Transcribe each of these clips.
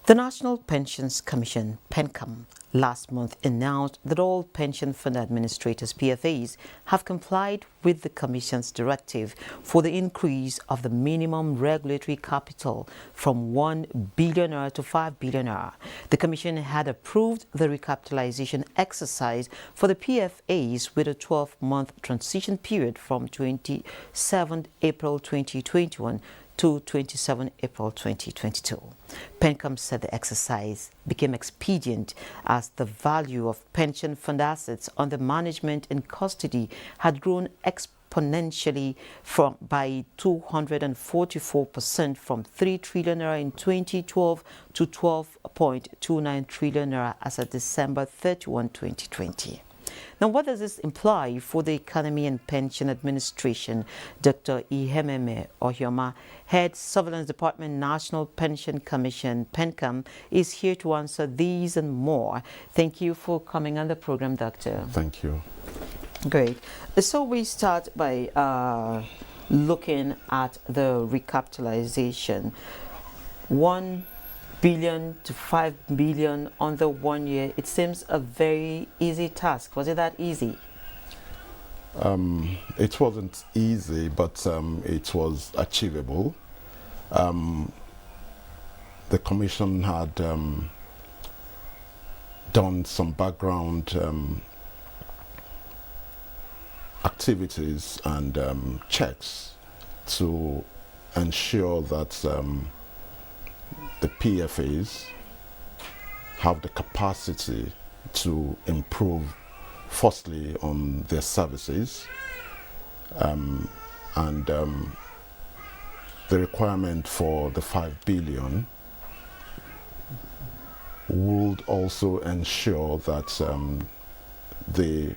The National Pensions Commission, PenCom, last month announced that all pension fund administrators, PFAs, have complied with the Commission's directive for the increase of the minimum regulatory capital from 1 billion naira to 5 billion naira. The Commission had approved the recapitalization exercise for the PFAs with a 12-month transition period from 27 April 2021 to 27 April 2022. PenCom said the exercise became expedient as the value of pension fund assets under management and custody had grown exponentially by 244% from 3 trillion naira in 2012 to 12.29 trillion naira as of December 31, 2020. Now, what does this imply for the Economy and Pension Administration? Dr. Ehimeme Ohioma, Head Surveillance Department, National Pension Commission, PenCom, is here to answer these and more. Thank you for coming on the program, Doctor. Thank you. Great. So we start by looking at the recapitalization. 1 billion to 5 billion under 1 year. It seems a very easy task. Was it that easy? It wasn't easy, but it was achievable. The Commission had done some background activities and checks to ensure that the PFAs have the capacity to improve, firstly, on their services, and the requirement for the 5 billion would also ensure that they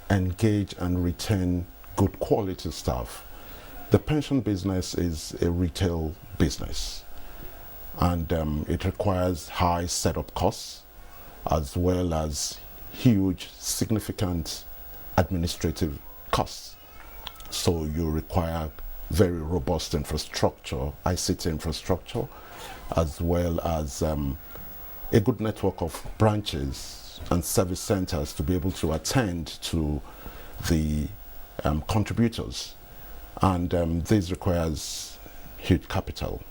engage and retain good quality staff. The pension business is a retail business, and it requires high setup costs as well as huge, significant administrative costs. So you require very robust infrastructure, ICT infrastructure, as well as a good network of branches and service centers to be able to attend to the contributors. And this requires huge capital.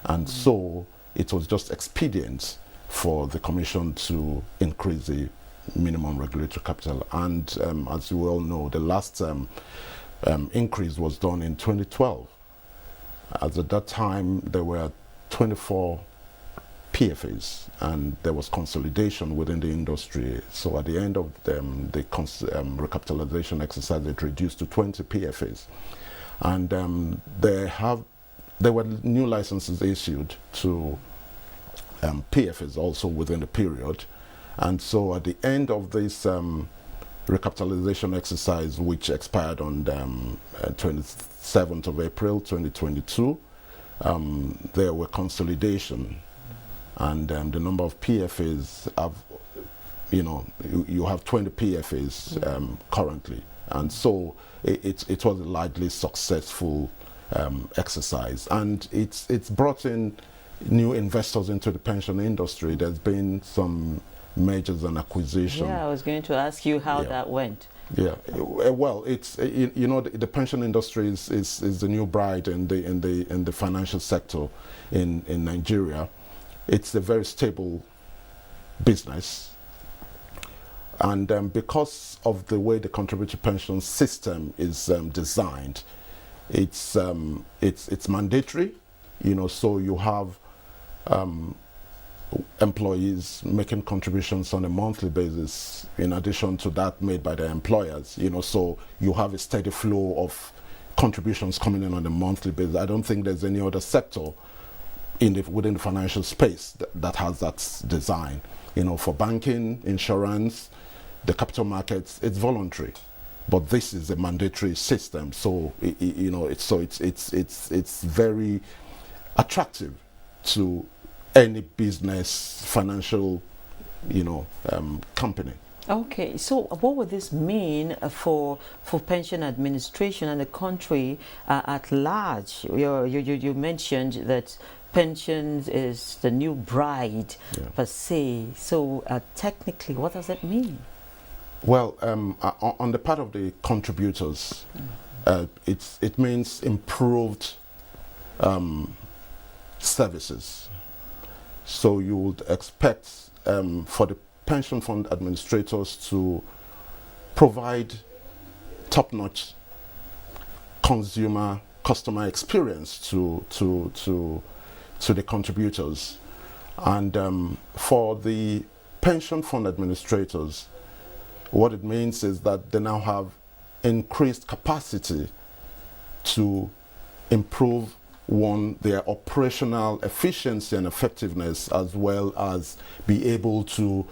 And so it was just expedient for the Commission to increase the minimum regulatory capital. And as you all know, the last increase was done in 2012. As at that time, there were 24 PFAs, and there was consolidation within the industry. So at the end of the recapitalization exercise, it reduced to 20 PFAs. And there were new licenses issued to PFAs also within the period. And so at the end of this recapitalization exercise, which expired on 27th of April 2022, there were consolidation. And the number of PFAs have, you have 20 PFAs currently. And so it was a largely successful exercise, and it's brought in new investors into the pension industry. There's been some mergers and acquisitions. Yeah, I was going to ask you how that went. Yeah, well, it's the pension industry is the new bride in the financial sector in Nigeria. It's a very stable business, and because of the way the contributory pension system is designed, it's mandatory, so you have employees making contributions on a monthly basis in addition to that made by their employers, so you have a steady flow of contributions coming in on a monthly basis. I don't think there's any other sector within the financial space that has that design. For banking, insurance, the capital markets, it's voluntary. But this is a mandatory system, so it's very attractive to any business, financial, company. Okay, so what would this mean for pension administration and the country at large? You mentioned that pensions is the new bride per se. So technically, what does it mean? Well, on the part of the contributors, it means improved services. So you would expect for the pension fund administrators to provide top-notch customer experience to the contributors. And for the pension fund administrators, what it means is that they now have increased capacity to improve their operational efficiency and effectiveness, as well as be able to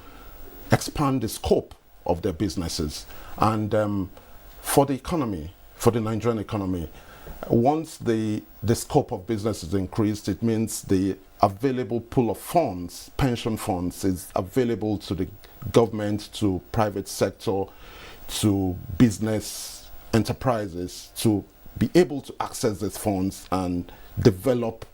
expand the scope of their businesses. And for the economy, for the Nigerian economy, once the scope of business is increased, it means the available pool of funds, pension funds, is available to the government, to private sector, to business enterprises to be able to access these funds and develop,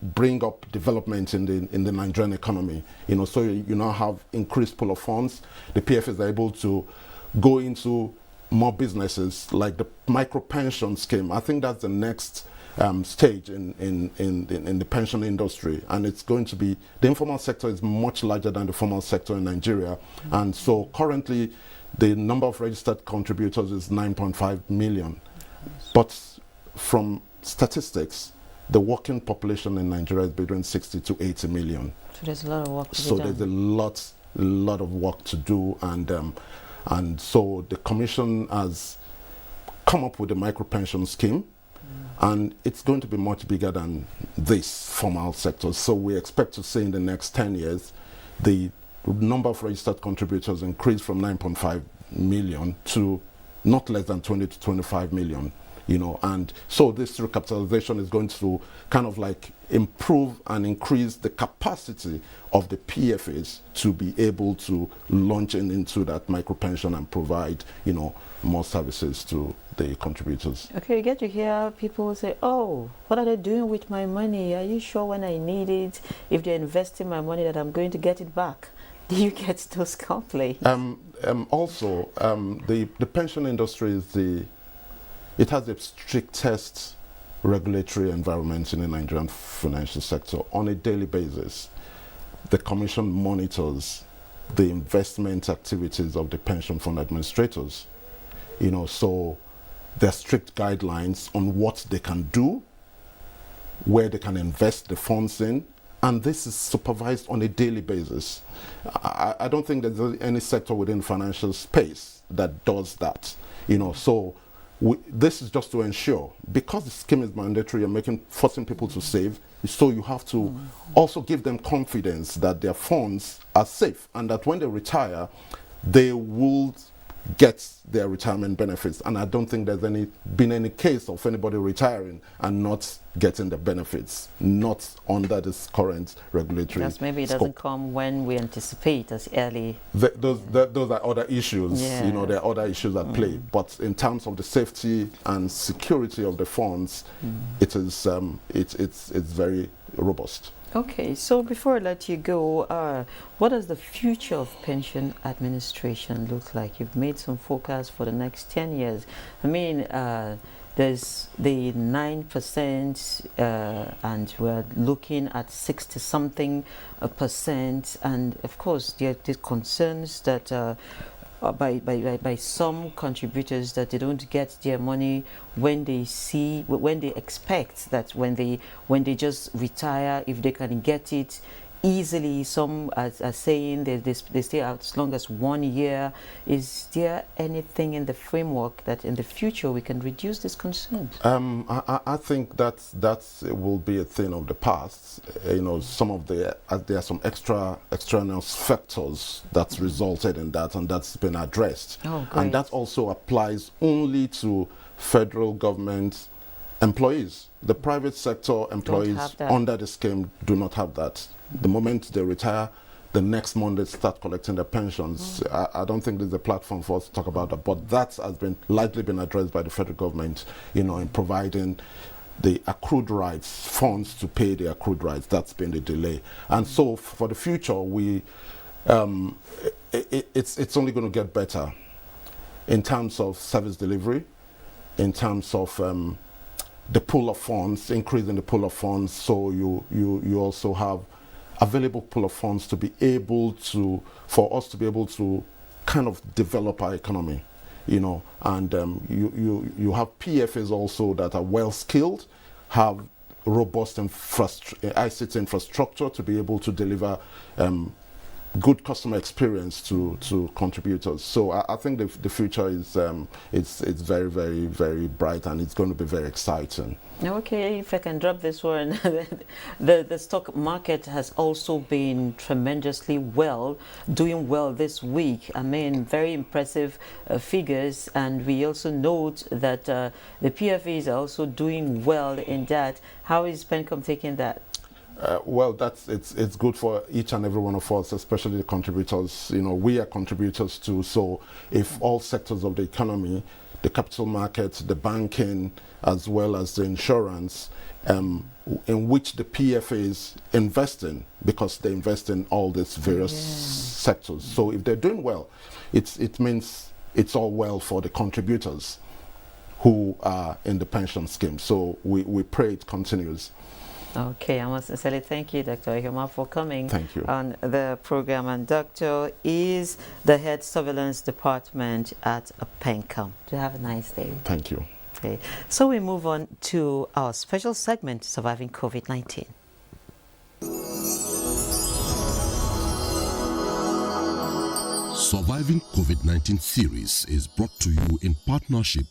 bring up development in the Nigerian economy. So you now have increased pool of funds. The PFs are able to go into more businesses like the micro pension scheme. I think that's the next stage in the pension industry, and it's going to be, the informal sector is much larger than the formal sector in Nigeria. And so currently the number of registered contributors is 9.5 million. But from statistics, the working population in Nigeria is between 60 to 80 million. So there's a lot of work to be So done. there's a lot of work to do, and so the Commission has come up with a micro pension scheme, and it's going to be much bigger than this formal sector. So we expect to see in the next 10 years the number of registered contributors increase from 9.5 million to not less than 20 to 25 million. And so this recapitalization is going to kind of like improve and increase the capacity of the PFAs to be able to launch into that micro pension and provide, more services to the contributors. Okay, you get to hear people say, oh, what are they doing with my money? Are you sure when I need it, if they're investing my money, that I'm going to get it back? Do you get those complaints? Also, the pension industry it has the strictest regulatory environment in the Nigerian financial sector on a daily basis. The Commission monitors the investment activities of the pension fund administrators. So there are strict guidelines on what they can do, where they can invest the funds in, and this is supervised on a daily basis. I don't think there's any sector within financial space that does that. So this is just to ensure, because the scheme is mandatory, you're forcing people to save, so you have to also give them confidence that their funds are safe and that when they retire, they will get their retirement benefits. And I don't think there's been any case of anybody retiring and not getting the benefits, not under this current regulatory Because maybe it scope. doesn't come when we anticipate as early. Those are other issues. Yeah. There are other issues at play. But in terms of the safety and security of the funds, it is it's very robust. Okay, so before I let you go, what does the future of pension administration look like? You've made some forecast for the next 10 years. I mean, there's the 9%, and we're looking at 60-something percent. And of course, there are concerns that by some contributors that they don't get their money when they expect that when they just retire, if they can get it easily. Some are saying they stay out as long as 1 year. Is there anything in the framework that in the future we can reduce these concerns? I think that will be a thing of the past. Some of there are some extraneous factors that's resulted in that, and that's been addressed. Oh, great. And that also applies only to federal government employees. The private sector employees under the scheme do not have that. The moment they retire, the next month they start collecting their pensions. I don't think there's a platform for us to talk about that, but that has been largely been addressed by the federal government, in providing the accrued rights, funds to pay the accrued rights. That's been the delay. And so for the future, it's only going to get better in terms of service delivery, in terms of the pool of funds, increasing the pool of funds, so you also have available pool of funds to be able to, for us to be able to kind of develop our economy, and you have PFAs also that are well skilled, have robust ICT infrastructure to be able to deliver good customer experience to contributors. So I think the future is it's very, very, very bright, and it's going to be very exciting. Okay, if I can drop this one, the stock market has also been tremendously doing well this week. I mean, very impressive figures, and we also note that the PFAs are also doing well in that. How is PenCom taking that? Well, it's good for each and every one of us, especially the contributors. We are contributors too. So if all sectors of the economy, the capital markets, the banking, as well as the insurance, in which the PFAs invest in, because they invest in all these various sectors. So if they're doing well, it means it's all well for the contributors who are in the pension scheme. So we pray it continues. Okay, I must sincerely thank you, Dr. Ohioma, for coming Thank you. on the program. And Dr. is the head surveillance department at PenCom. Do have a nice day. Thank you. Okay, so we move on to our special segment, Surviving COVID-19. Surviving COVID-19 series is brought to you in partnership